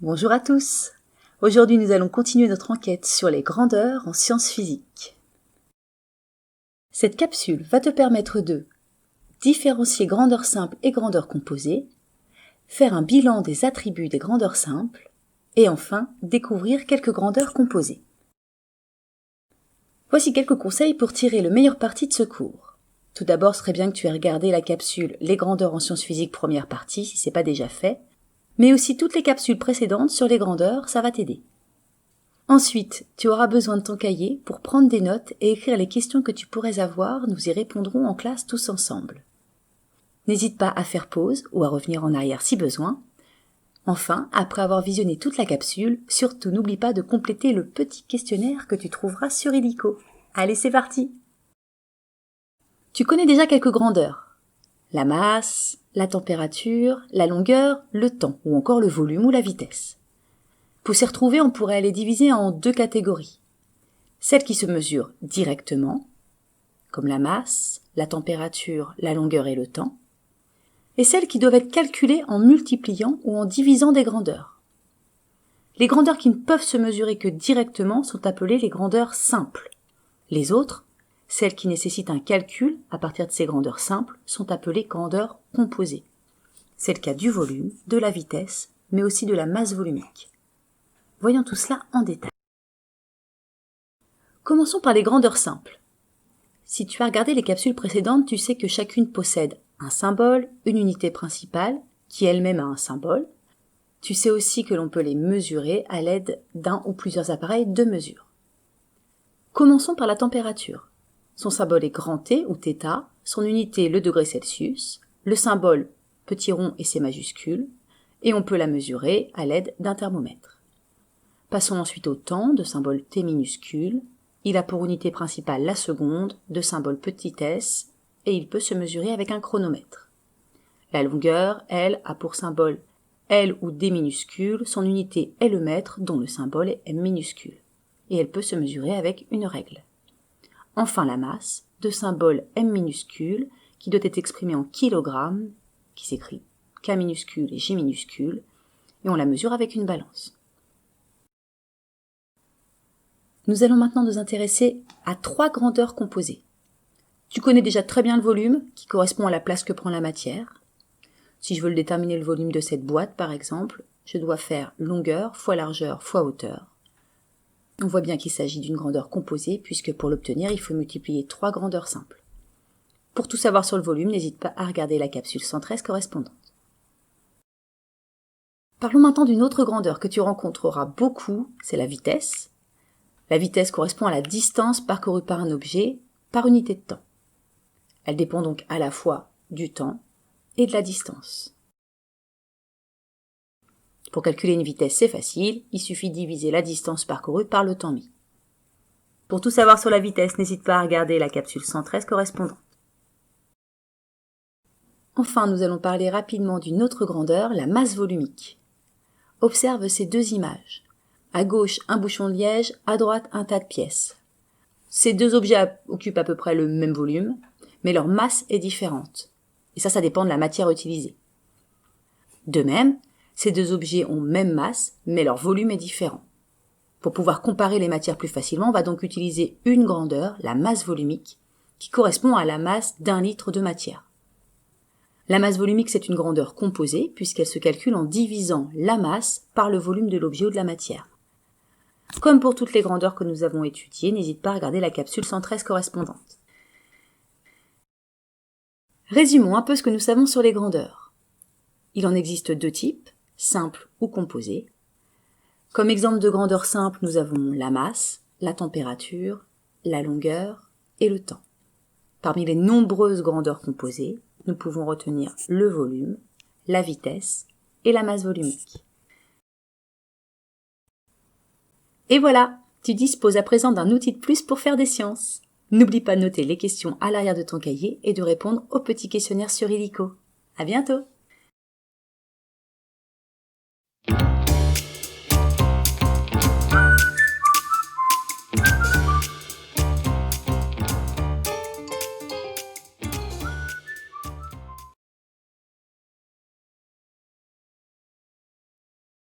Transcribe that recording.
Bonjour à tous. Aujourd'hui, nous allons continuer notre enquête sur les grandeurs en sciences physiques. Cette capsule va te permettre de différencier grandeur simple et grandeur composée, faire un bilan des attributs des grandeurs simples et enfin découvrir quelques grandeurs composées. Voici quelques conseils pour tirer le meilleur parti de ce cours. Tout d'abord, ce serait bien que tu aies regardé la capsule Les grandeurs en sciences physiques première partie, si ce n'est pas déjà fait, mais aussi toutes les capsules précédentes sur les grandeurs, ça va t'aider. Ensuite, tu auras besoin de ton cahier pour prendre des notes et écrire les questions que tu pourrais avoir, nous y répondrons en classe tous ensemble. N'hésite pas à faire pause ou à revenir en arrière si besoin. Enfin, après avoir visionné toute la capsule, surtout n'oublie pas de compléter le petit questionnaire que tu trouveras sur Illico. Allez, c'est parti! Tu connais déjà quelques grandeurs. La masse, la température, la longueur, le temps ou encore le volume ou la vitesse. Pour s'y retrouver, on pourrait les diviser en deux catégories. Celles qui se mesurent directement, comme la masse, la température, la longueur et le temps, et celles qui doivent être calculées en multipliant ou en divisant des grandeurs. Les grandeurs qui ne peuvent se mesurer que directement sont appelées les grandeurs simples. Les autres, celles qui nécessitent un calcul à partir de ces grandeurs simples, sont appelées grandeurs composées. C'est le cas du volume, de la vitesse, mais aussi de la masse volumique. Voyons tout cela en détail. Commençons par les grandeurs simples. Si tu as regardé les capsules précédentes, tu sais que chacune possède un symbole, une unité principale, qui elle-même a un symbole. Tu sais aussi que l'on peut les mesurer à l'aide d'un ou plusieurs appareils de mesure. Commençons par la température. Son symbole est grand T ou θ, son unité le degré Celsius, le symbole petit rond et ses majuscules, et on peut la mesurer à l'aide d'un thermomètre. Passons ensuite au temps, de symbole T minuscule. Il a pour unité principale la seconde, de symbole petit s, et il peut se mesurer avec un chronomètre. La longueur, elle, a pour symbole L ou D minuscule, son unité est le mètre, dont le symbole est M minuscule, et elle peut se mesurer avec une règle. Enfin la masse, de symbole M minuscule, qui doit être exprimée en kilogrammes, qui s'écrit K minuscule et J minuscule, et on la mesure avec une balance. Nous allons maintenant nous intéresser à trois grandeurs composées. Tu connais déjà très bien le volume, qui correspond à la place que prend la matière. Si je veux déterminer le volume de cette boîte, par exemple, je dois faire longueur fois largeur fois hauteur. On voit bien qu'il s'agit d'une grandeur composée, puisque pour l'obtenir, il faut multiplier trois grandeurs simples. Pour tout savoir sur le volume, n'hésite pas à regarder la capsule 113 correspondante. Parlons maintenant d'une autre grandeur que tu rencontreras beaucoup, c'est la vitesse. La vitesse correspond à la distance parcourue par un objet par unité de temps. Elle dépend donc à la fois du temps et de la distance. Pour calculer une vitesse, c'est facile, il suffit de diviser la distance parcourue par le temps mis. Pour tout savoir sur la vitesse, n'hésite pas à regarder la capsule 113 correspondante. Enfin, nous allons parler rapidement d'une autre grandeur, la masse volumique. Observe ces deux images. À gauche, un bouchon de liège, à droite, un tas de pièces. Ces deux objets occupent à peu près le même volume, mais leur masse est différente. Et ça dépend de la matière utilisée. De même, ces deux objets ont même masse, mais leur volume est différent. Pour pouvoir comparer les matières plus facilement, on va donc utiliser une grandeur, la masse volumique, qui correspond à la masse d'un litre de matière. La masse volumique, c'est une grandeur composée, puisqu'elle se calcule en divisant la masse par le volume de l'objet ou de la matière. Comme pour toutes les grandeurs que nous avons étudiées, n'hésite pas à regarder la capsule 113 correspondante. Résumons un peu ce que nous savons sur les grandeurs. Il en existe deux types, simple ou composé. Comme exemple de grandeur simple, nous avons la masse, la température, la longueur et le temps. Parmi les nombreuses grandeurs composées, nous pouvons retenir le volume, la vitesse et la masse volumique. Et voilà, tu disposes à présent d'un outil de plus pour faire des sciences. N'oublie pas de noter les questions à l'arrière de ton cahier et de répondre au petit questionnaire sur Illico. À bientôt!